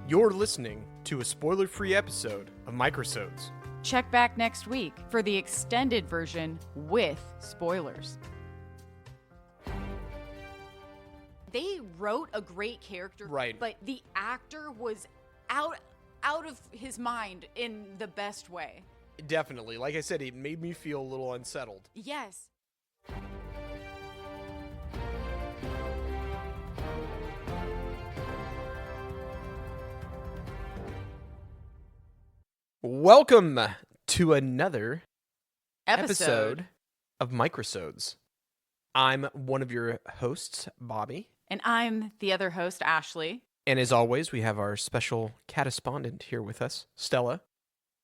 You're listening to a spoiler-free episode of Microsodes. Check back next week for the extended version with spoilers. They wrote a great character, Right. But the actor was out of his mind in the best way. Definitely. Like I said, it made me feel a little unsettled. Yes. Welcome to another Episode. of Microsodes. I'm one of your hosts, Bobby. And I'm the other host, Ashley. And as always, we have our special correspondent here with us, Stella.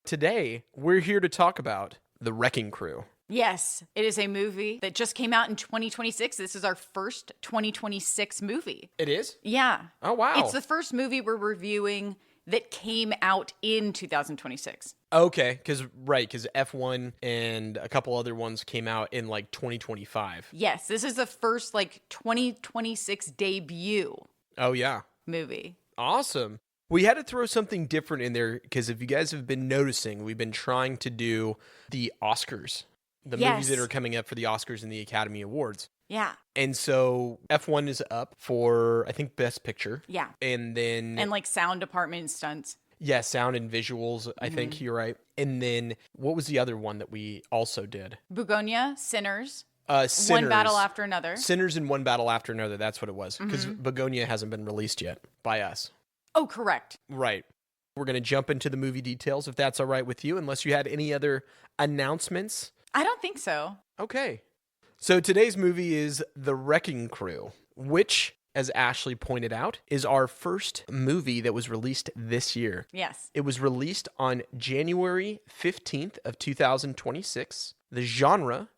Today, we're here to talk about The Wrecking Crew. Yes, it is a movie that just came out in 2026. This is our first 2026 movie. It is? Yeah. Oh, wow. It's the first movie we're reviewing that came out in 2026. Okay, because F1 and a couple other ones came out in like 2025. Yes, this is the first 2026 debut Oh, yeah. movie. Awesome. We had to throw something different in there because if you guys have been noticing, we've been trying to do the Oscars, the movies that are coming up for the Oscars and the Academy Awards. Yeah. And so F1 is up for, I think, Best Picture. Yeah. And then... And sound department and stunts. Yeah, sound and visuals, I think you're right. And then what was the other one that we also did? Begonia, Sinners. Sinners. One Battle After Another. Sinners and One Battle After Another, that's what it was. Because Begonia hasn't been released yet by us. Oh, correct. Right. We're going to jump into the movie details if that's all right with you, unless you had any other announcements. I don't think so. Okay. So today's movie is The Wrecking Crew, which, as Ashley pointed out, is our first movie that was released this year. Yes. It was released on January 15th of 2026. The genre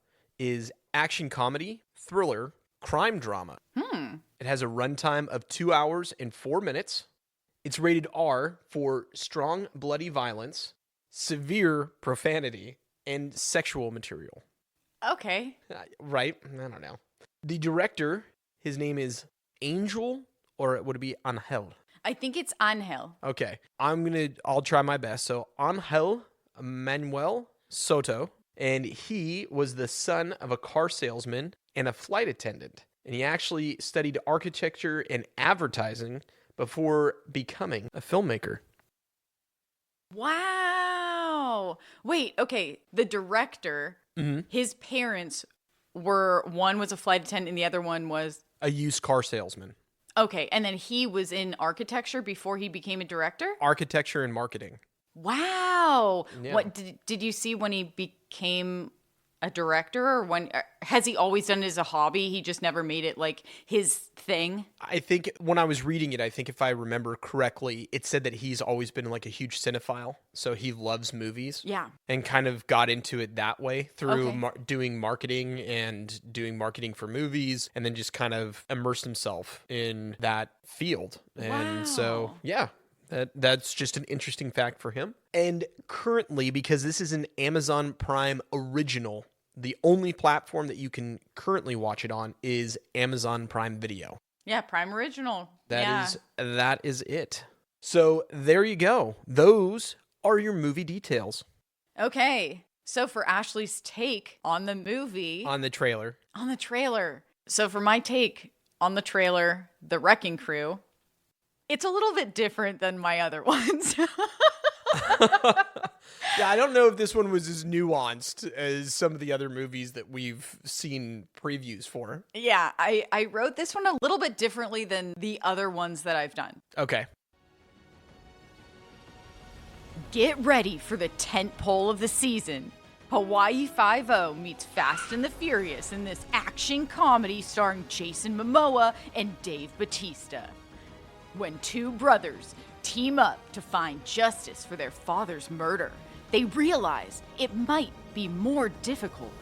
is action comedy, thriller, crime drama. It has a runtime of 2 hours and 4 minutes. It's rated R for strong bloody violence, severe profanity, and sexual material. Okay. Right? I don't know. The director, his name is Angel, or would it be Angel? I think it's Angel. Okay. I'll try my best. So Angel Manuel Soto, and he was the son of a car salesman and a flight attendant. And he actually studied architecture and advertising before becoming a filmmaker. Wow. Wait, okay. The director, his parents were, one was a flight attendant and the other one was... A used car salesman. Okay, and then he was in architecture before he became a director? Architecture and marketing. Wow. Yeah. What did you see when he became a director, or has he always done it as a hobby? He just never made it his thing? I think when I was reading it, I think if I remember correctly, it said that he's always been a huge cinephile. So he loves movies. Yeah. And kind of got into it that way through Okay. doing marketing and doing marketing for movies, and then just kind of immersed himself in that field. And so, Wow. yeah. That's just an interesting fact for him. And currently, because this is an Amazon Prime original, the only platform that you can currently watch it on is Amazon Prime Video. Yeah, Prime Original. That is it. So there you go. Those are your movie details. Okay. So for Ashley's take on the movie. On the trailer. So for my take on the trailer, The Wrecking Crew, it's a little bit different than my other ones. Yeah, I don't know if this one was as nuanced as some of the other movies that we've seen previews for. Yeah, I wrote this one a little bit differently than the other ones that I've done. Okay. Get ready for the tentpole of the season. Hawaii Five-0 meets Fast and the Furious in this action comedy starring Jason Momoa and Dave Bautista. When two brothers team up to find justice for their father's murder, they realize it might be more difficult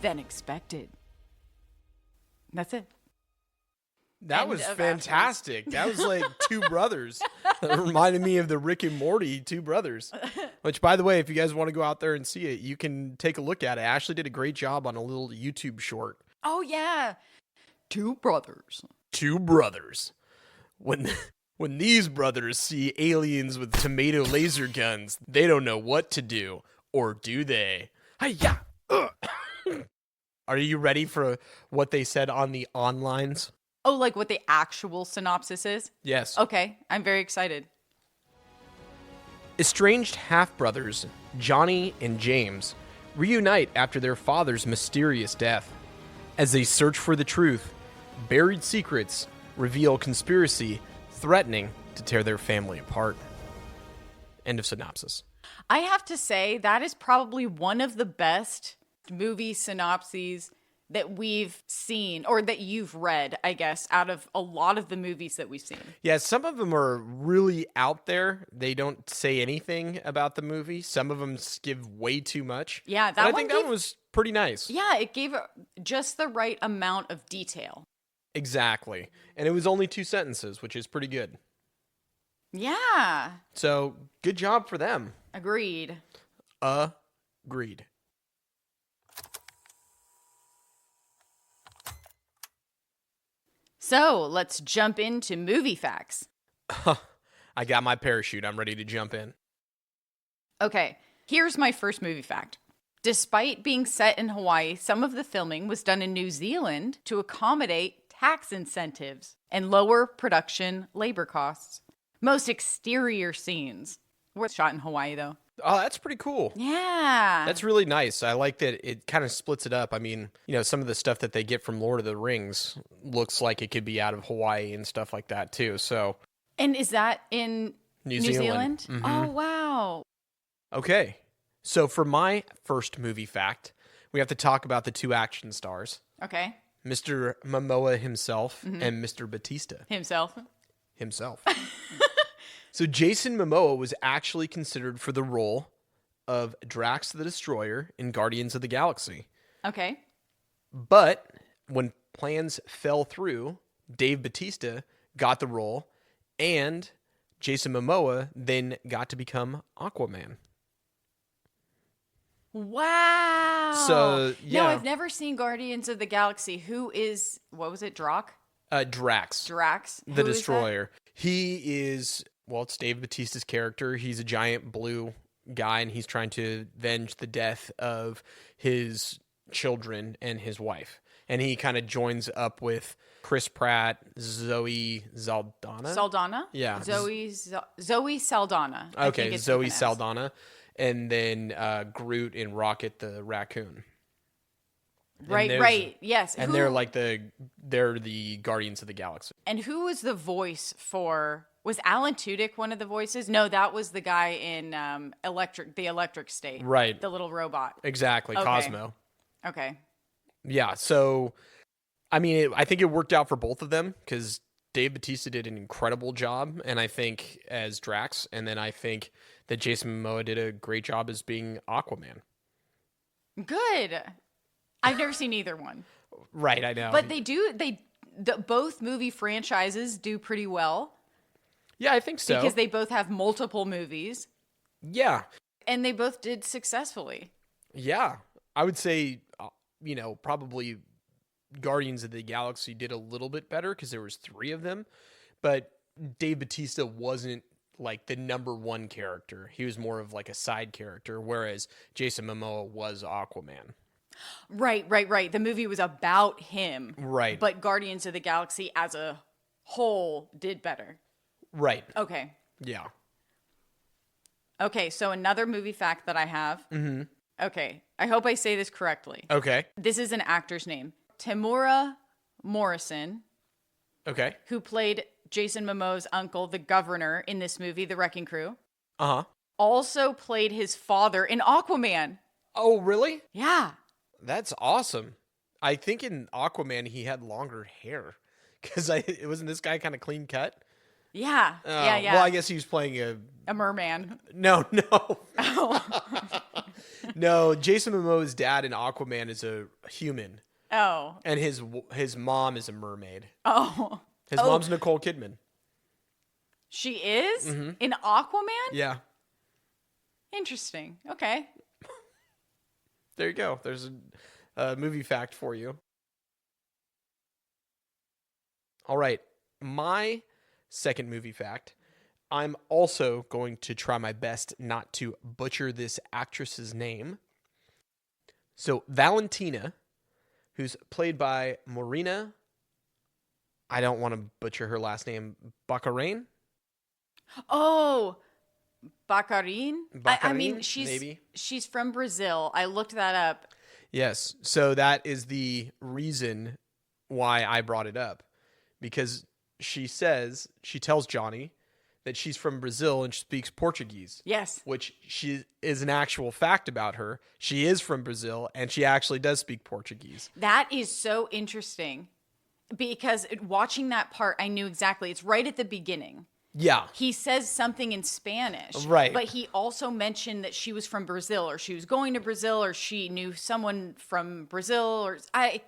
than expected. That's it. That End was of fantastic. That was like Two Brothers. That reminded me of the Rick and Morty Two Brothers. Which, by the way, if you guys want to go out there and see it, you can take a look at it. Ashley did a great job on a little YouTube short. Oh, yeah. Two brothers. Two brothers. When When these brothers see aliens with tomato laser guns, they don't know what to do. Or do they? Hi-ya! Are you ready for what they said on the onlines? Oh, like what the actual synopsis is? Yes. Okay, I'm very excited. Estranged half-brothers, Johnny and James, reunite after their father's mysterious death. As they search for the truth, buried secrets reveal conspiracy threatening to tear their family apart. End of synopsis. I have to say, that is probably one of the best movie synopses that we've seen, or that you've read, I guess, out of a lot of the movies that we've seen. Yeah, some of them are really out there. They don't say anything about the movie. Some of them give way too much. Yeah, I think that one was pretty nice. Yeah, it gave just the right amount of detail. Exactly. And it was only 2 sentences, which is pretty good. Yeah. So, good job for them. Agreed. Agreed. So, let's jump into movie facts. I got my parachute. I'm ready to jump in. Okay, here's my first movie fact. Despite being set in Hawaii, some of the filming was done in New Zealand to accommodate tax incentives and lower production labor costs. Most exterior scenes were shot in Hawaii, though. Oh, that's pretty cool. Yeah. That's really nice. I like that it kind of splits it up. I mean, some of the stuff that they get from Lord of the Rings looks like it could be out of Hawaii and stuff like that, too. So, and is that in New Zealand? Mm-hmm. Oh, wow. Okay. So for my first movie fact, we have to talk about the 2 action stars. Okay. Mr. Momoa himself and Mr. Bautista. Himself. So Jason Momoa was actually considered for the role of Drax the Destroyer in Guardians of the Galaxy. Okay. But when plans fell through, Dave Bautista got the role, and Jason Momoa then got to become Aquaman. Wow. So, yeah. No, I've never seen Guardians of the Galaxy. Who is, what was it, Drax? Drax. Who The is Destroyer. He is, it's Dave Bautista's character. He's a giant blue guy, and he's trying to avenge the death of his children and his wife. And he kind of joins up with Chris Pratt, Zoe Saldana? Yeah. Zoe Saldana. Okay, Zoe Saldana. And then Groot and Rocket the raccoon. Right. Yes. And they're the Guardians of the Galaxy. And who was the voice for? Was Alan Tudyk one of the voices? No, that was the guy in the Electric State. Right. The little robot. Exactly, okay. Cosmo. Okay. Yeah, so, I mean, I think it worked out for both of them because Dave Bautista did an incredible job, and I think as Drax, and then I think that Jason Momoa did a great job as being Aquaman. Good. I've never seen either one. Right, I know. But both movie franchises do pretty well. Yeah, I think so. Because they both have multiple movies. Yeah. And they both did successfully. Yeah. I would say, probably Guardians of the Galaxy did a little bit better because there was 3 of them. But Dave Bautista wasn't like the number 1 character. He was more of like a side character, whereas Jason Momoa was Aquaman. Right. The movie was about him. Right. But Guardians of the Galaxy as a whole did better. Right. Okay. Yeah. Okay, so another movie fact that I have. Mm-hmm. Okay, I hope I say this correctly. Okay. This is an actor's name. Tamura Morrison. Okay. Who played Jason Momoa's uncle, the governor, in this movie, The Wrecking Crew. Uh-huh. Also played his father in Aquaman. Oh, really? Yeah. That's awesome. I think in Aquaman he had longer hair because it wasn't this guy kind of clean cut. Yeah. Yeah. Well, I guess he was playing a merman. No. Oh. No, Jason Momoa's dad in Aquaman is a human. Oh. And his mom is a mermaid. Oh. His mom's Nicole Kidman. She is? Mm-hmm. In Aquaman? Yeah. Interesting. Okay. There you go. There's a movie fact for you. All right. My second movie fact. I'm also going to try my best not to butcher this actress's name. So Valentina, who's played by Morena, I don't want to butcher her last name, Baccarin? Oh, Baccarin? I mean, maybe. she's from Brazil. I looked that up. Yes. So that is the reason why I brought it up. Because she tells Johnny that she's from Brazil and speaks Portuguese. Yes. Which is an actual fact about her. She is from Brazil and she actually does speak Portuguese. That is so interesting. Because watching that part, I knew exactly. It's right at the beginning. Yeah. He says something in Spanish. Right. But he also mentioned that she was from Brazil, or she was going to Brazil, or she knew someone from Brazil, or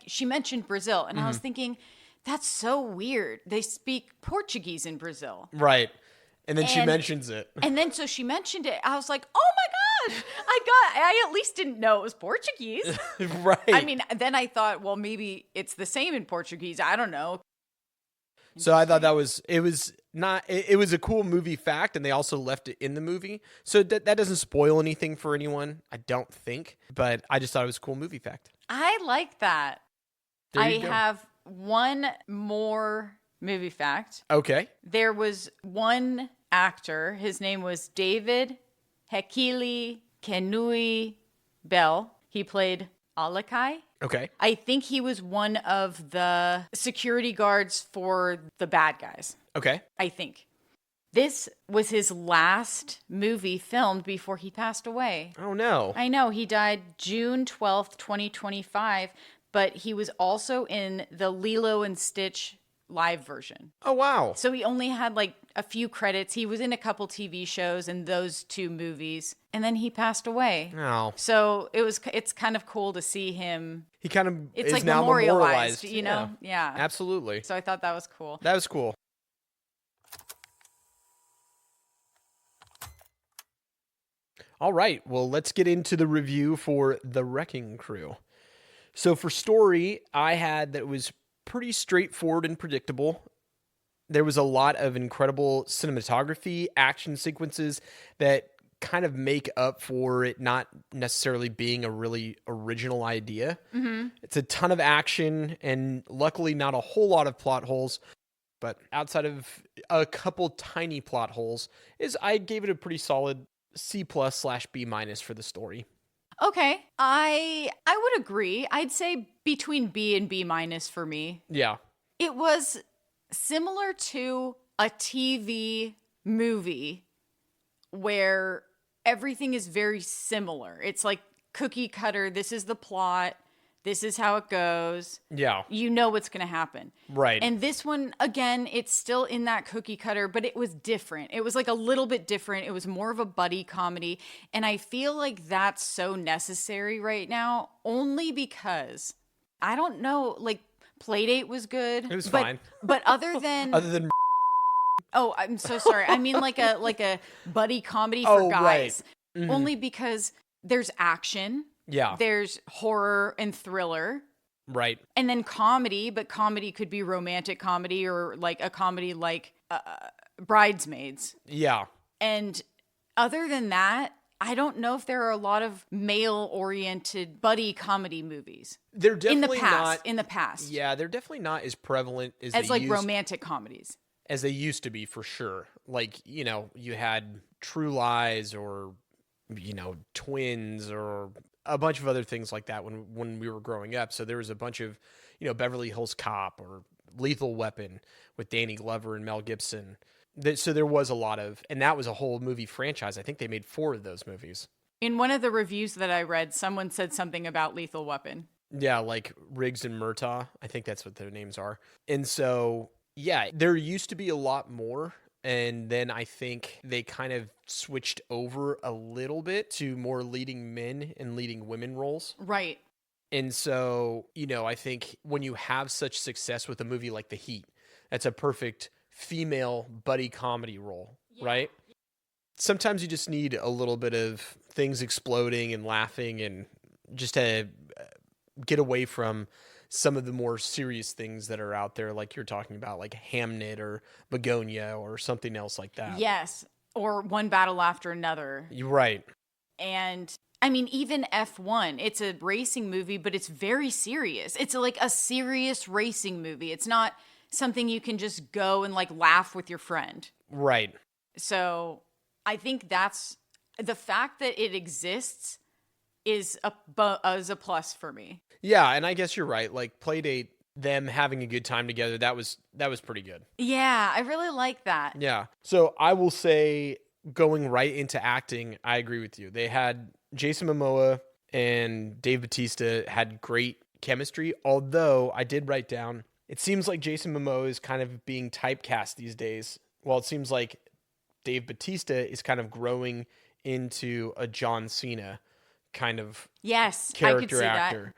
she mentioned Brazil. And I was thinking, that's so weird. They speak Portuguese in Brazil. Right. And then she mentions it. And then so she mentioned it. I was like, oh my gosh, I at least didn't know it was Portuguese. Right. I mean, then I thought, well, maybe it's the same in Portuguese. I don't know. So I thought it was a cool movie fact, and they also left it in the movie. So that doesn't spoil anything for anyone, I don't think. But I just thought it was a cool movie fact. I like that. I have one more movie fact. Okay. There was one actor. His name was David Hekili Kenui Bell. He played Alakai. Okay. I think he was one of the security guards for the bad guys. Okay. I think. This was his last movie filmed before he passed away. Oh, no. I know. He died June 12th, 2025, but he was also in the Lilo and Stitch live version. Oh, wow. So he only had like a few credits. He was in a couple TV shows and those two movies, and then he passed away. Oh. So it's kind of cool to see him. He kind of it's is like now memorialized, you know? Yeah. Absolutely. So I thought that was cool. That was cool. All right. Well, let's get into the review for The Wrecking Crew. So for story, I had that it was pretty straightforward and predictable. There was a lot of incredible cinematography, action sequences that kind of make up for it not necessarily being a really original idea. Mm-hmm. It's a ton of action and luckily not a whole lot of plot holes. But outside of a couple tiny plot holes, I gave it a pretty solid C+/B- for the story. Okay. I would agree. I'd say between B and B- for me. Yeah. It was similar to a TV movie where everything is very similar. It's like cookie cutter. This is the plot. This is how it goes. Yeah. You know what's going to happen. Right. And this one, again, it's still in that cookie cutter, but it was different. It was like a little bit different. It was more of a buddy comedy. And I feel like that's so necessary right now, only because, I don't know, like Playdate was good. It was fine. But other than... Oh, I'm so sorry. I mean like a buddy comedy for guys. Right. Mm-hmm. Only because there's action. Yeah. There's horror and thriller. Right. And then comedy, but comedy could be romantic comedy or like a comedy like Bridesmaids. Yeah. And other than that, I don't know if there are a lot of male-oriented buddy comedy movies. They're definitely in the past. Yeah, they're definitely not as prevalent as like romantic comedies. As they used to be, for sure. Like, you know, you had True Lies or, you know, Twins or a bunch of other things like that when we were growing up. So there was a bunch of, you know, Beverly Hills Cop or Lethal Weapon with Danny Glover and Mel Gibson. So there was a lot of, and that was a whole movie franchise. I think they made 4 of those movies. In one of the reviews that I read, someone said something about Lethal Weapon. Yeah, like Riggs and Murtaugh. I think that's what their names are. And so, yeah, there used to be a lot more. And then I think they kind of switched over a little bit to more leading men and leading women roles. Right. And so, you know, I think when you have such success with a movie like The Heat, that's a perfect female buddy comedy role, right? Sometimes you just need a little bit of things exploding and laughing and just to get away from some of the more serious things that are out there, like you're talking about, like Hamnet or Begonia or something else like that. Yes, or One Battle After Another. You're right. And I mean, even F1, it's a racing movie, but it's very serious. It's like a serious racing movie. It's not something you can just go and like laugh with your friend. Right. So I think that's the fact that it exists is a plus for me. Yeah, and I guess you're right. Like Playdate, them having a good time together, that was pretty good. Yeah, I really like that. Yeah. So I will say, going right into acting, I agree with you. They had Jason Momoa and Dave Bautista had great chemistry, although I did write down, it seems like Jason Momoa is kind of being typecast these days. Well, it seems like Dave Bautista is kind of growing into a John Cena kind of character actor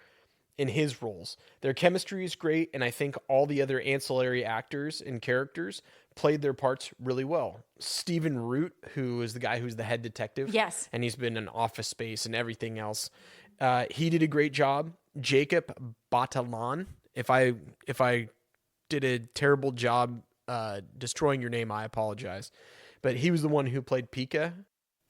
in his roles. Their chemistry is great, and I think all the other ancillary actors and characters played their parts really well. Stephen Root, who is the guy who's the head detective, yes, and he's been in Office Space and everything else, he did a great job. Jacob Batalon, if I did a terrible job destroying your name, I apologize, but he was the one who played Pika.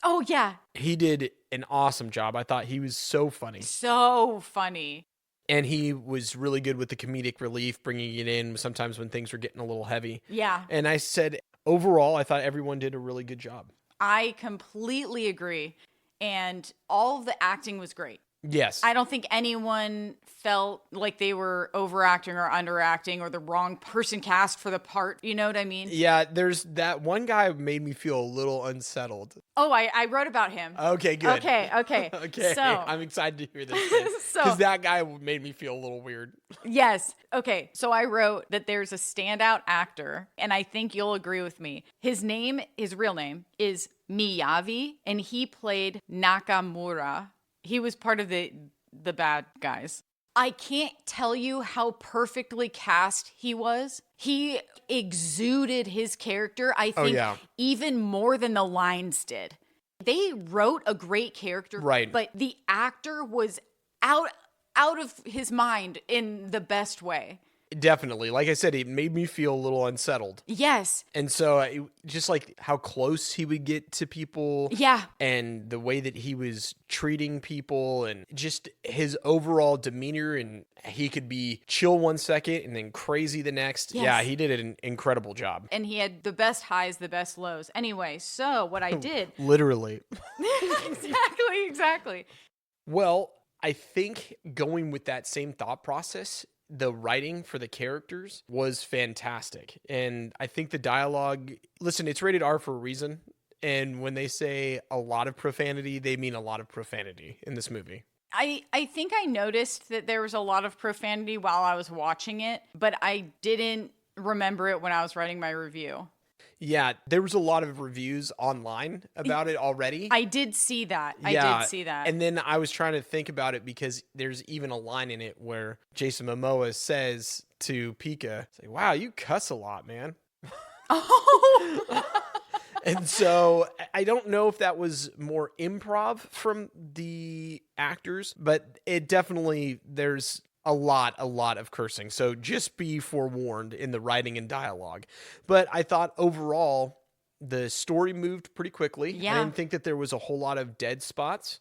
Oh yeah, he did an awesome job. I thought he was so funny. And he was really good with the comedic relief, bringing it in sometimes when things were getting a little heavy. Yeah. And I said, overall, I thought everyone did a really good job. I completely agree. And all of the acting was great. Yes. I don't think anyone felt like they were overacting or underacting or the wrong person cast for the part. You know what I mean? Yeah, there's that one guy who made me feel a little unsettled. Oh, I wrote about him. Okay, good. Okay. Okay, so, I'm excited to hear this. Because that guy made me feel a little weird. Yes. Okay, so I wrote that there's a standout actor, and I think you'll agree with me. His real name is Miyavi, and he played Nakamura. He was part of the bad guys. I can't tell you how perfectly cast he was. He exuded his character, I think, even more than the lines did. They wrote a great character, right? But the actor was out of his mind in the best way. Definitely. Like I said, it made me feel a little unsettled. Yes. And so just like how close he would get to people. Yeah. And the way that he was treating people and just his overall demeanor, and he could be chill one second and then crazy the next. Yes. Yeah, he did an incredible job. And he had the best highs, the best lows. Anyway, so what I did. Literally. Exactly. Well, I think going with that same thought process, the writing for the characters was fantastic. And I think the dialogue, listen, it's rated R for a reason. And when they say a lot of profanity, they mean a lot of profanity in this movie. I think I noticed that there was a lot of profanity while I was watching it, but I didn't remember it when I was writing my review. Yeah, there was a lot of reviews online about it already. I did see that. And then I was trying to think about it because there's even a line in it where Jason Momoa says to Pika, "Wow, you cuss a lot, man." Oh. And so I don't know if that was more improv from the actors, but it definitely, there's a lot of cursing. So just be forewarned in the writing and dialogue. But I thought overall, the story moved pretty quickly. Yeah. I didn't think that there was a whole lot of dead spots,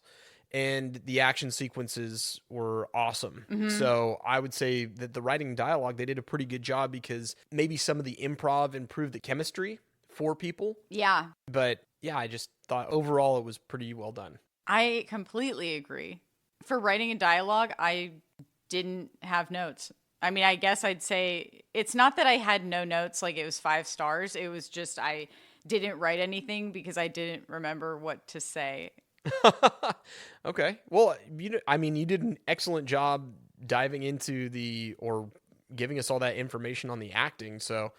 and the action sequences were awesome. Mm-hmm. So I would say that the writing and dialogue, they did a pretty good job, because maybe some of the improv improved the chemistry for people. Yeah. But yeah, I just thought overall it was pretty well done. I completely agree. For writing and dialogue, I didn't have notes. I mean, I guess I'd say it's not that I had no notes, like it was 5 stars. It was just I didn't write anything because I didn't remember what to say. Okay. Well, you did an excellent job diving into or giving us all that information on the acting. So,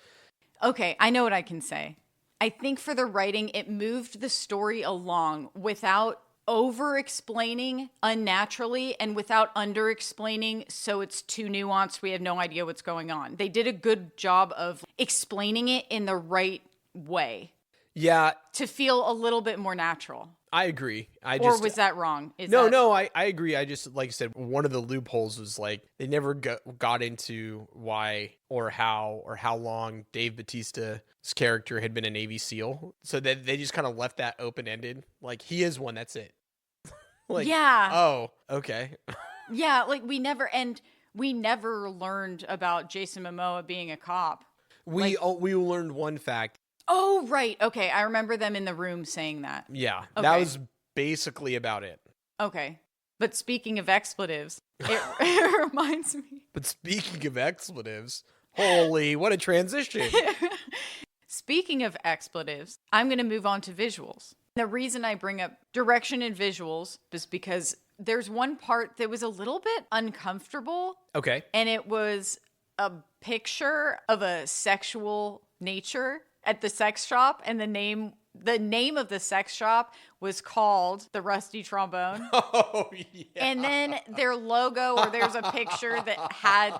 okay, I know what I can say. I think for the writing, it moved the story along without over-explaining unnaturally and without under-explaining so it's too nuanced, we have no idea what's going on. They did a good job of explaining it in the right way. Yeah. to feel a little bit more natural. I agree. Or was that wrong? No, I agree. I just, like I said, one of the loopholes was like they never got into why or how long Dave Bautista's character had been a Navy SEAL. So that they just kind of left that open-ended. Like, he is one, that's it. Like, yeah. Oh, okay. Yeah, like we never learned about Jason Momoa being a cop. We learned one fact. Oh, right. Okay, I remember them in the room saying that. Yeah, okay. That was basically about it. Okay. But speaking of expletives, it reminds me. But speaking of expletives, holy, what a transition. Speaking of expletives, I'm going to move on to visuals. The reason I bring up direction and visuals is because there's one part that was a little bit uncomfortable. Okay. And it was a picture of a sexual nature at the sex shop, and the name of the sex shop was called the Rusty Trombone. Oh, yeah. And then their logo, or there's a picture that had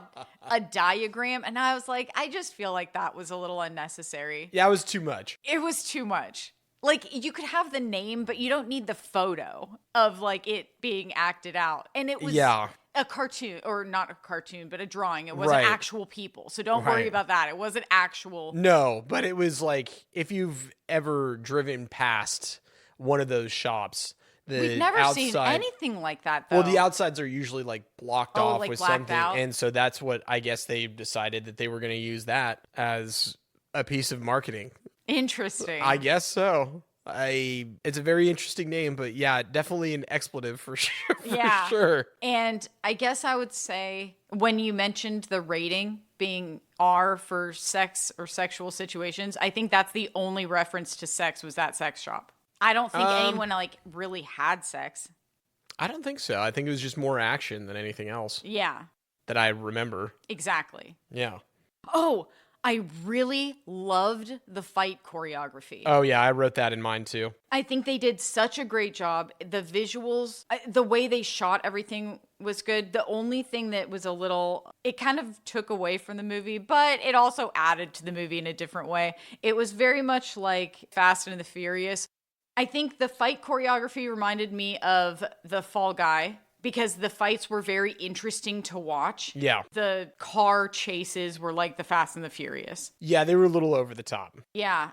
a diagram, and I was like, I just feel like that was a little unnecessary. Yeah, it was too much. It was too much. Like, you could have the name, but you don't need the photo of, like, it being acted out. And it was a cartoon, or not a cartoon, but a drawing. It wasn't actual people. So don't worry about that. It wasn't actual. No, but it was like, if you've ever driven past one of those shops, we've never seen anything like that, though. Well, the outsides are usually, like, blocked off like with blacked something. out. And so that's what I guess they decided that they were going to use that as a piece of marketing. Interesting. I guess so. It's a very interesting name, but yeah, definitely an expletive for sure. Sure. And I guess I would say, when you mentioned the rating being R for sex or sexual situations, I think that's the only reference to sex was that sex shop. I don't think anyone like really had sex. I don't think so. I think it was just more action than anything else. Yeah. That I remember. Exactly. Yeah. Oh, I really loved the fight choreography. Oh, yeah, I wrote that in mine, too. I think they did such a great job. The visuals, the way they shot everything was good. The only thing that was it kind of took away from the movie, but it also added to the movie in a different way. It was very much like Fast and the Furious. I think the fight choreography reminded me of The Fall Guy, because the fights were very interesting to watch. Yeah. The car chases were like the Fast and the Furious. Yeah, they were a little over the top. Yeah.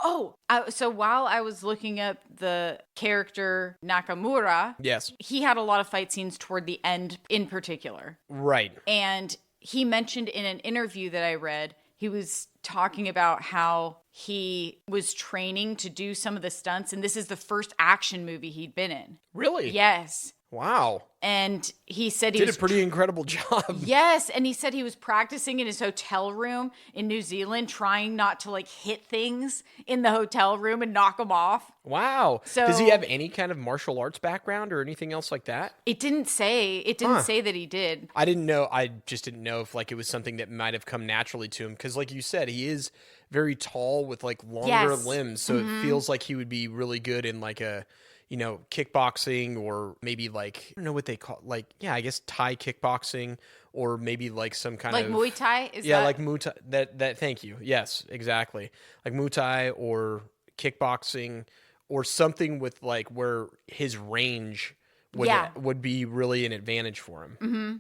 Oh, so while I was looking up the character Nakamura, yes, he had a lot of fight scenes toward the end in particular. Right. And he mentioned in an interview that I read, he was talking about how he was training to do some of the stunts, and this is the first action movie he'd been in. Really? Yes. Wow. And he said he did a pretty incredible job. Yes, and he said he was practicing in his hotel room in New Zealand, trying not to like hit things in the hotel room and knock them off. Wow. So, does he have any kind of martial arts background or anything else like that? It didn't say. It didn't say that he did. I didn't know. I just didn't know if like it was something that might have come naturally to him, because like you said, he is very tall with like longer limbs, so it feels like he would be really good in like a, you know, kickboxing, or maybe like, I don't know what they call, like, yeah, I guess Thai kickboxing, or maybe like some kind of... Like Muay Thai? Like Muay Thai. That, thank you. Yes, exactly. Like Muay Thai or kickboxing, or something with like where his range would be really an advantage for him. Mm-hmm.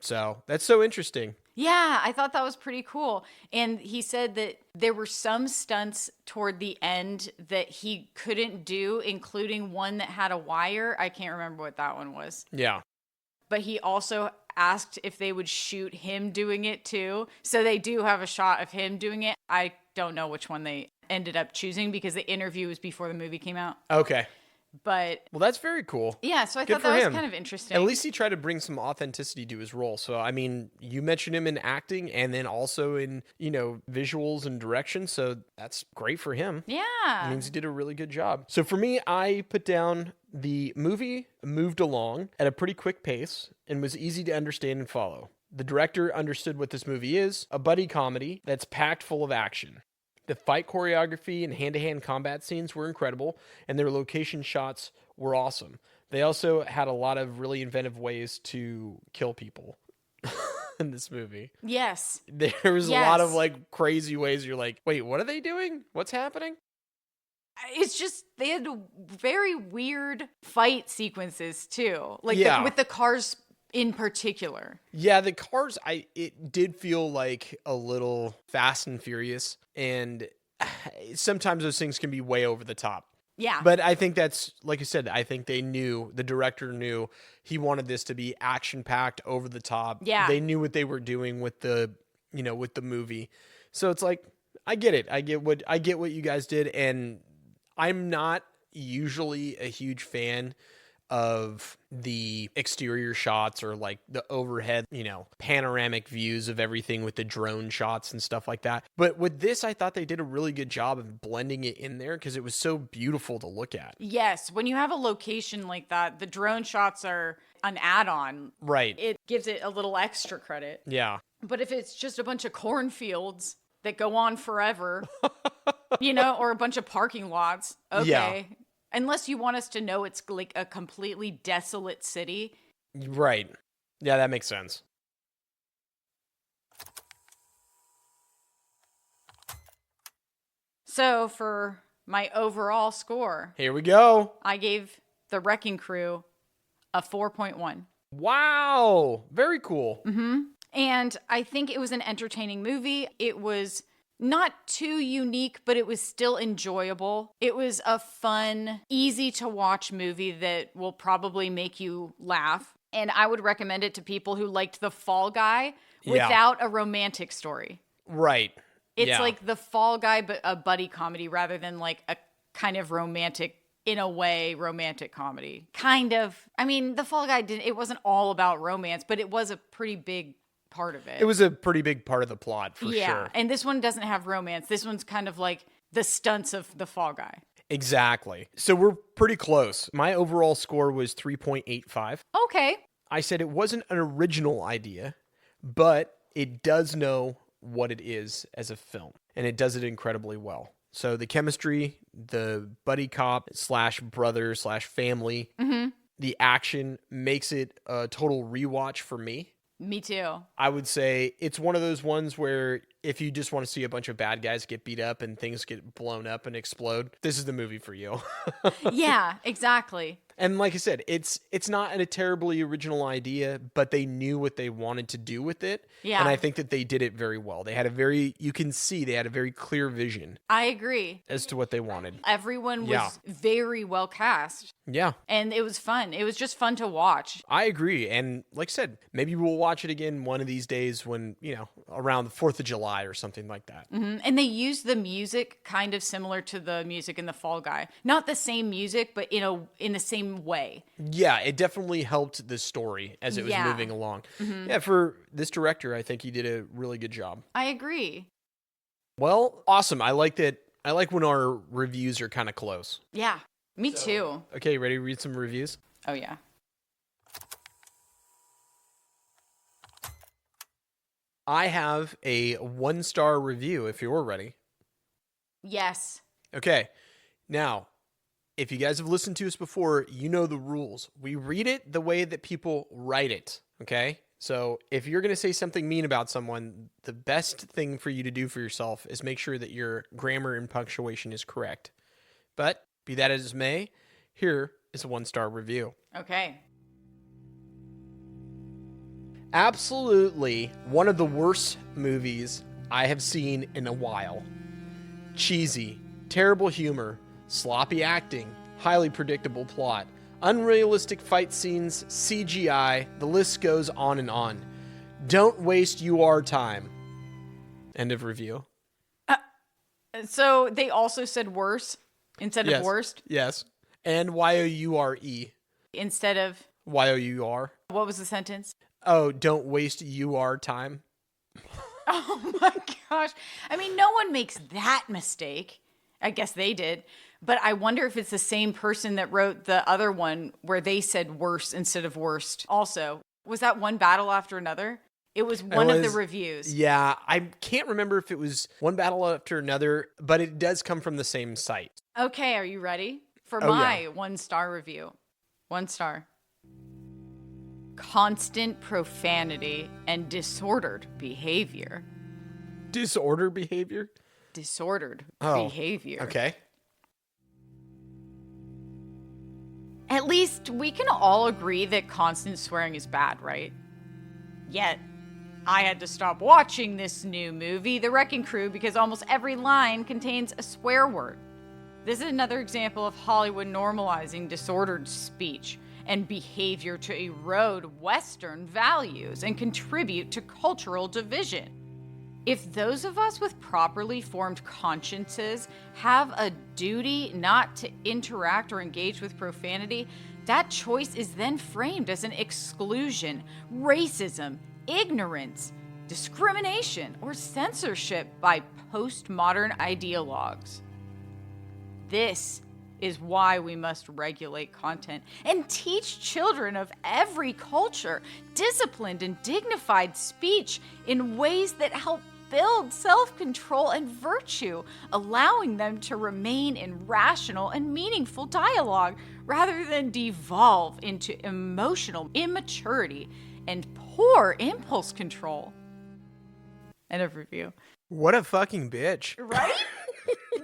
So that's so interesting. Yeah, I thought that was pretty cool. And he said that there were some stunts toward the end that he couldn't do, including one that had a wire. I can't remember what that one was. Yeah. But he also asked if they would shoot him doing it too. So they do have a shot of him doing it. I don't know which one they ended up choosing, because the interview was before the movie came out. Okay. But well, that's very cool. Yeah, so I thought that was kind of interesting. At least he tried to bring some authenticity to his role. So, I mean, you mentioned him in acting and then also in, you know, visuals and direction. So that's great for him. Yeah. It means he did a really good job. So for me, I put down the movie moved along at a pretty quick pace and was easy to understand and follow. The director understood what this movie is, a buddy comedy that's packed full of action. The fight choreography and hand-to-hand combat scenes were incredible, and their location shots were awesome. They also had a lot of really inventive ways to kill people in this movie. Yes. There was a lot of like crazy ways you're like, wait, what are they doing? What's happening? It's just, they had very weird fight sequences too. Like with the cars in particular. Yeah, the cars, it did feel like a little Fast and Furious, and sometimes those things can be way over the top. Yeah. But I think that's, like I said, I think the director knew he wanted this to be action-packed, over the top. Yeah. They knew what they were doing with the movie. So it's like, I get it. I get what you guys did, and I'm not usually a huge fan of the exterior shots or like the overhead, panoramic views of everything with the drone shots and stuff like that. But with this, I thought they did a really good job of blending it in there because it was so beautiful to look at. Yes. When you have a location like that, the drone shots are an add-on. Right. It gives it a little extra credit. Yeah. But if it's just a bunch of cornfields that go on forever, or a bunch of parking lots, okay. Yeah. Unless you want us to know it's like a completely desolate city. Right. Yeah, that makes sense. So for my overall score, here we go. I gave The Wrecking Crew a 4.1. Wow. Very cool. Mm-hmm. And I think it was an entertaining movie. It was not too unique, but it was still enjoyable. It was a fun, easy to watch movie that will probably make you laugh. And I would recommend it to people who liked The Fall Guy without a romantic story. Right. It's like The Fall Guy, but a buddy comedy rather than like a kind of romantic, in a way, romantic comedy. Kind of. I mean, The Fall Guy it wasn't all about romance, but it was a pretty big part of it. It was a pretty big part of the plot, for sure. Yeah, and this one doesn't have romance. This one's kind of like the stunts of The Fall Guy. Exactly. So we're pretty close. My overall score was 3.85. Okay. I said it wasn't an original idea, but it does know what it is as a film, and it does it incredibly well. So the chemistry, the buddy cop / brother / family, the action makes it a total rewatch for me. Me too. I would say it's one of those ones where if you just want to see a bunch of bad guys get beat up and things get blown up and explode, this is the movie for you. Yeah, exactly. And like I said, it's not a terribly original idea, but they knew what they wanted to do with it. Yeah. And I think that they did it very well. They had a very clear vision. I agree. As to what they wanted. Everyone was very well cast. Yeah. And it was fun. It was just fun to watch. I agree. And like I said, maybe we'll watch it again one of these days when, around the 4th of July or something like that. Mm-hmm. And they used the music kind of similar to the music in The Fall Guy. Not the same music, but in the same way. Yeah, it definitely helped the story as it was moving along. Mm-hmm. Yeah, for this director, I think he did a really good job. I agree. Well, awesome. I like that. I like when our reviews are kind of close. Yeah, me too. Okay, ready to read some reviews? Oh, yeah. I have a 1-star review if you're ready. Yes. Okay. Now, if you guys have listened to us before, you know the rules. We read it the way that people write it, okay? So if you're going to say something mean about someone, the best thing for you to do for yourself is make sure that your grammar and punctuation is correct. But be that as it may, here is a 1-star review. Okay. Absolutely one of the worst movies I have seen in a while. Cheesy, terrible humor, sloppy acting, highly predictable plot, unrealistic fight scenes, CGI, the list goes on and on. Don't waste your time. End of review. So they also said worse instead of worst? Yes. And Y-O-U-R-E. Instead of? Y-O-U-R. What was the sentence? Oh, don't waste your time. Oh my gosh. I mean, no one makes that mistake. I guess they did. But I wonder if it's the same person that wrote the other one where they said worse instead of worst. Also, was that one battle after another? It was one of the reviews. Yeah, I can't remember if it was one battle after another, but it does come from the same site. Okay, are you ready for my 1-star review? 1 star. Constant profanity and disordered behavior. Disordered behavior? Disordered behavior. Okay. At least we can all agree that constant swearing is bad, right? Yet, I had to stop watching this new movie, The Wrecking Crew, because almost every line contains a swear word. This is another example of Hollywood normalizing disordered speech and behavior to erode Western values and contribute to cultural division. If those of us with properly formed consciences have a duty not to interact or engage with profanity, that choice is then framed as an exclusion, racism, ignorance, discrimination, or censorship by postmodern ideologues. This is why we must regulate content and teach children of every culture disciplined and dignified speech in ways that help build self-control and virtue, allowing them to remain in rational and meaningful dialogue rather than devolve into emotional immaturity and poor impulse control. End of review. What a fucking bitch. Right?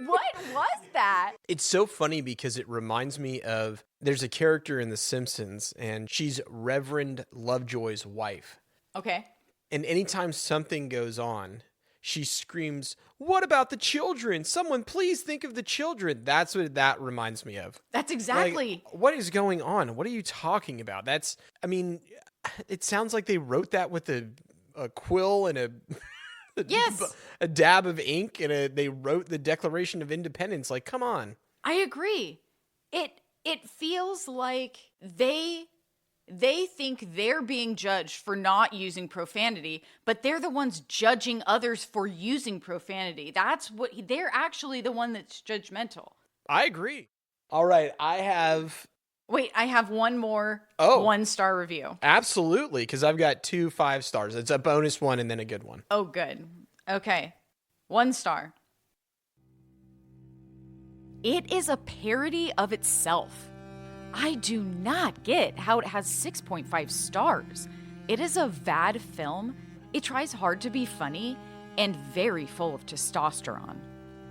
What was that? It's so funny because it reminds me of, there's a character in The Simpsons, and she's Reverend Lovejoy's wife. Okay. And anytime something goes on, she screams, "What about the children? Someone please think of the children." That's what that reminds me of. That's exactly. Like, what is going on? What are you talking about? It sounds like they wrote that with a quill and Yes. a dab of ink, and they wrote the Declaration of Independence. Like, come on. I agree. It feels like they think they're being judged for not using profanity, but they're the ones judging others for using profanity. They're actually the one that's judgmental. I agree. All right, I have one more 1-star review. Absolutely, because I've got 2 5 stars. It's a bonus one and then a good one. Oh, good. Okay. 1 star. It is a parody of itself. I do not get how it has 6.5 stars. It is a bad film. It tries hard to be funny and very full of testosterone.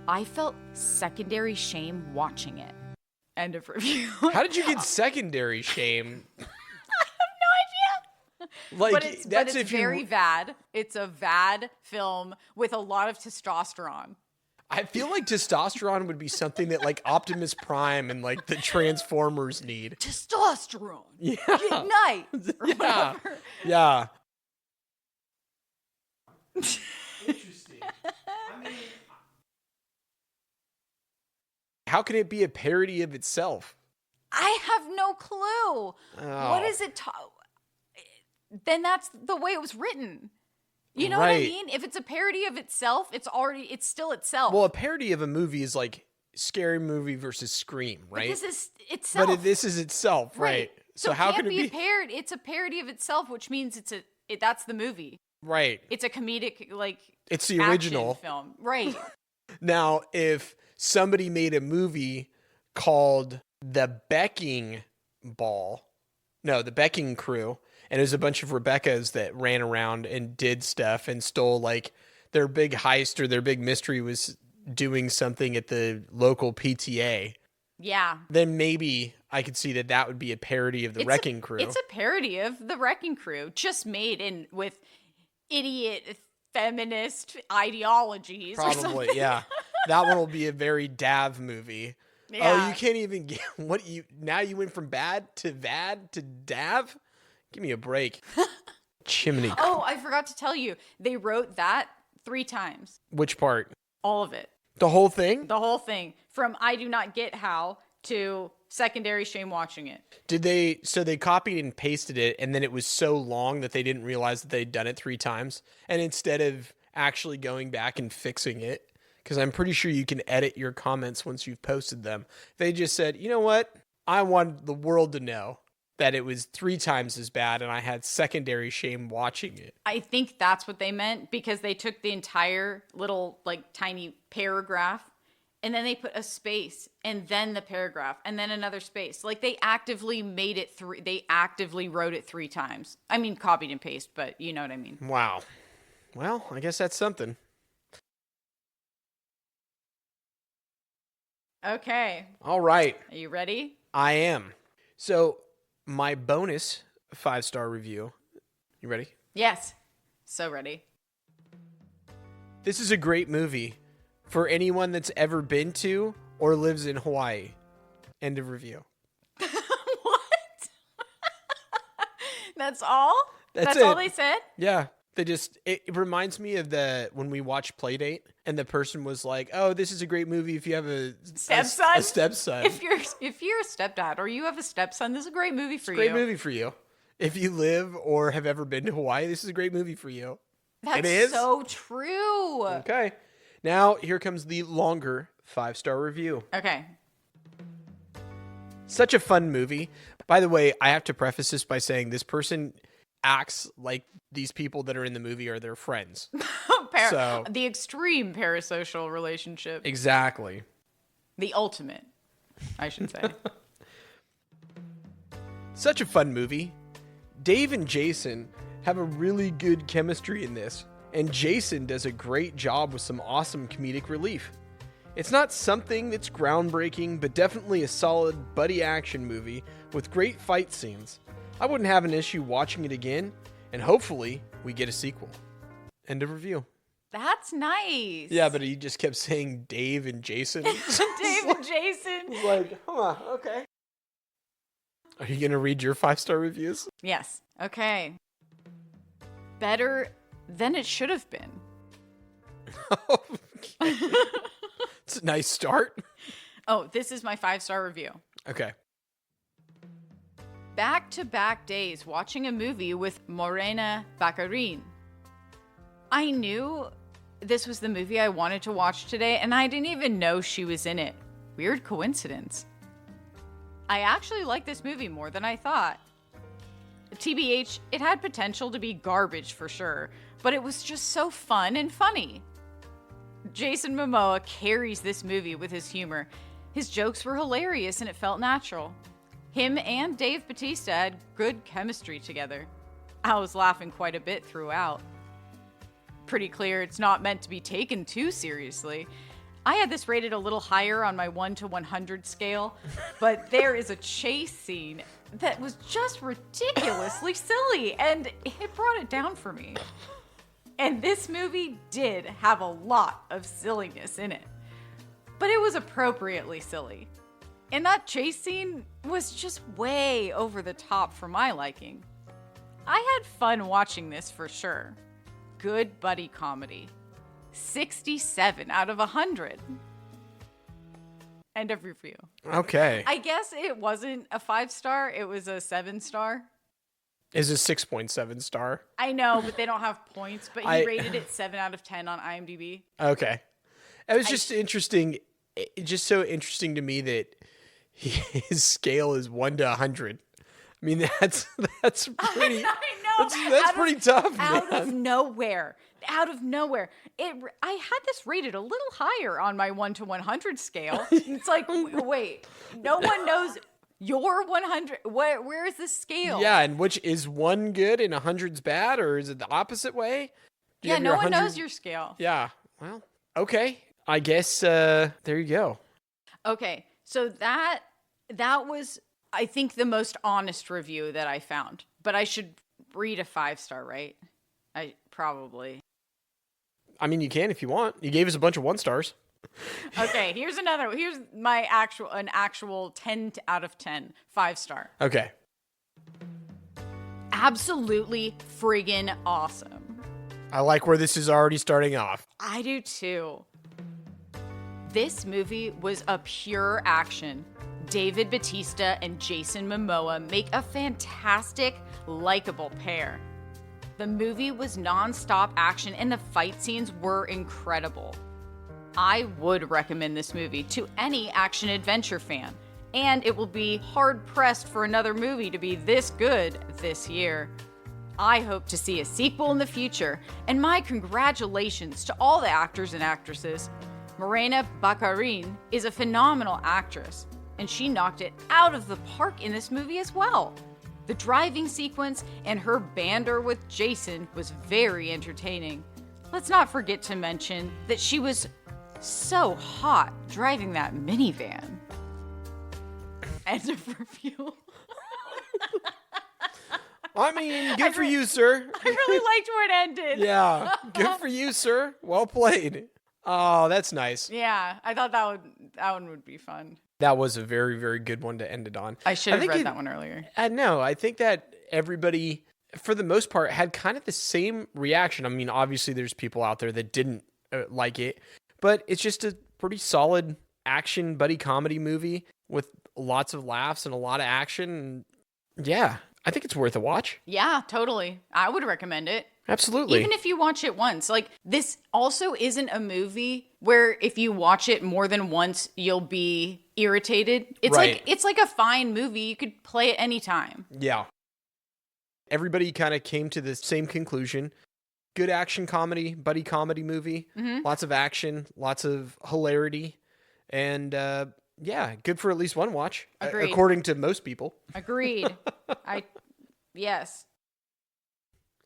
I felt secondary shame watching it. End of review. How did you get secondary shame? I have no idea. Like, but it's very bad. It's a bad film with a lot of testosterone. I feel like testosterone would be something that like Optimus Prime and like the Transformers need. Testosterone. Yeah. Ignite. Yeah. Yeah. Interesting. I mean, how can it be a parody of itself? I have no clue. Oh. What is it? Then that's the way it was written. You know what I mean? If it's a parody of itself, it's still itself. Well, a parody of a movie is like Scary Movie versus Scream, right? But this is itself. But this is itself, right? So how can it be a parody? It's a parody of itself, which means that's the movie. Right. It's a comedic, it's the original film. Right. Now, if somebody made a movie called The Becking Crew, and it was a bunch of Rebeccas that ran around and did stuff and stole, like, their big heist or their big mystery was doing something at the local PTA. Yeah. Then maybe I could see that would be a parody of The Wrecking Crew. It's a parody of The Wrecking Crew, just made with idiot feminist ideologies. Probably, yeah. That one will be a very Dav movie. Yeah. Oh, you can't even get now you went from bad to Dav? Give me a break. Chimney. Oh, I forgot to tell you. They wrote that 3 times. Which part? All of it. The whole thing? The whole thing. From I do not get how to secondary shame watching it. So they copied and pasted it, and then it was so long that they didn't realize that they'd done it 3 times. And instead of actually going back and fixing it, because I'm pretty sure you can edit your comments once you've posted them, they just said, you know what? I want the world to know that it was 3 times as bad and I had secondary shame watching it. I think that's what they meant, because they took the entire little tiny paragraph and then they put a space and then the paragraph and then another space. They actively made it they actively wrote it 3 times. I mean, copied and pasted, but you know what I mean. Wow. Well, I guess that's something. Okay. All right. Are you ready? I am. So my bonus 5-star review. You ready? Yes. So ready. This is a great movie for anyone that's ever been to or lives in Hawaii. End of review. What? That's all? That's it. all they said? Yeah. It reminds me of when we watched Playdate and the person was like, "Oh, this is a great movie if you have a stepson. A stepson. If you're a stepdad or you have a stepson, this is a great movie for you. Great movie for you. If you live or have ever been to Hawaii, this is a great movie for you." That's it is so true. Okay. Now here comes the longer 5-star review. Okay. Such a fun movie. By the way, I have to preface this by saying this person acts like these people that are in the movie are their friends. The extreme parasocial relationship. Exactly. The ultimate, I should say. Such a fun movie. Dave and Jason have a really good chemistry in this, and Jason does a great job with some awesome comedic relief. It's not something that's groundbreaking, but definitely a solid buddy action movie with great fight scenes. I wouldn't have an issue watching it again, and hopefully we get a sequel. End of review. That's nice. Yeah, but he just kept saying Dave and Jason. Dave and Jason. Like, okay. Are you going to read your 5-star reviews? Yes. Okay. Better than it should have been. Okay. It's a nice start. Oh, this is my 5-star review. Okay. Back-to-back days watching a movie with Morena Baccarin. I knew this was the movie I wanted to watch today, and I didn't even know she was in it. Weird coincidence. I actually like this movie more than I thought. TBH, it had potential to be garbage for sure, but it was just so fun and funny. Jason Momoa carries this movie with his humor. His jokes were hilarious and it felt natural. Him and Dave Bautista had good chemistry together. I was laughing quite a bit throughout. Pretty clear it's not meant to be taken too seriously. I had this rated a little higher on my 1 to 100 scale, but there is a chase scene that was just ridiculously silly, and it brought it down for me. And this movie did have a lot of silliness in it, but it was appropriately silly. And that chase scene was just way over the top for my liking. I had fun watching this for sure. Good buddy comedy. 67 out of 100. End of review. Okay. I guess it wasn't a 5-star, it was a 7-star. Is a 6.7 star. I know, but they don't have points, but he rated it 7 out of 10 on IMDb. Okay. It was just interesting. Just so interesting to me that his scale is 1 to 100. I mean, that's pretty. I know. That's pretty tough, Out man. of nowhere. I had this rated a little higher on my 1 to 100 scale. It's like, wait, no one knows your 100. Where is this scale? Yeah, and which is 1 good and 100's bad, or is it the opposite way? Yeah, no one knows your scale. Yeah. Well, okay. I guess there you go. Okay, so that was, I think, the most honest review that I found. But I should read a 5-star, right? I probably. I mean, you can if you want. You gave us a bunch of 1 stars. Okay, here's my actual 10 out of 10, 5-star. Okay. Absolutely friggin' awesome. I like where this is already starting off. I do too. This movie was a pure action. David Bautista and Jason Momoa make a fantastic, likable pair. The movie was non-stop action and the fight scenes were incredible. I would recommend this movie to any action-adventure fan, and it will be hard-pressed for another movie to be this good this year. I hope to see a sequel in the future, and my congratulations to all the actors and actresses. Morena Baccarin is a phenomenal actress, and she knocked it out of the park in this movie as well. The driving sequence and her banter with Jason was very entertaining. Let's not forget to mention that she was so hot driving that minivan. End of review. I mean, good for you, sir. I really liked where it ended. Yeah, good for you, sir. Well played. Oh, that's nice. Yeah, I thought that one would be fun. That was a very, very good one to end it on. I should have read that one earlier. No, I think that everybody, for the most part, had kind of the same reaction. I mean, obviously, there's people out there that didn't like it, but it's just a pretty solid action buddy comedy movie with lots of laughs and a lot of action. Yeah, I think it's worth a watch. Yeah, totally. I would recommend it. Absolutely. Even if you watch it once. Like, this also isn't a movie where if you watch it more than once, you'll be irritated. It's right. it's like a fine movie. You could play it anytime. Yeah. Everybody kind of came to the same conclusion. Good action comedy, buddy comedy movie. Mm-hmm. Lots of action, lots of hilarity. And yeah, good for at least one watch. Agreed. According to most people. Agreed. Yes.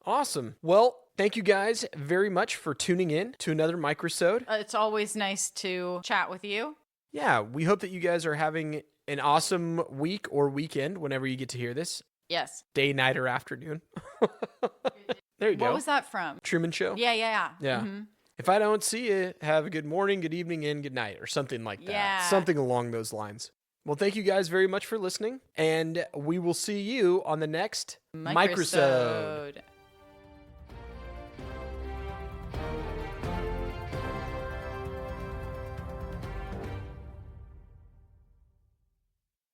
Awesome. Well, thank you guys very much for tuning in to another Microsode. It's always nice to chat with you. Yeah, we hope that you guys are having an awesome week or weekend whenever you get to hear this. Yes. Day, night, or afternoon. There you go. What was that from? Truman Show? Yeah. Yeah. Mm-hmm. If I don't see you, have a good morning, good evening, and good night, or something like that. Yeah. Something along those lines. Well, thank you guys very much for listening, and we will see you on the next Microsode.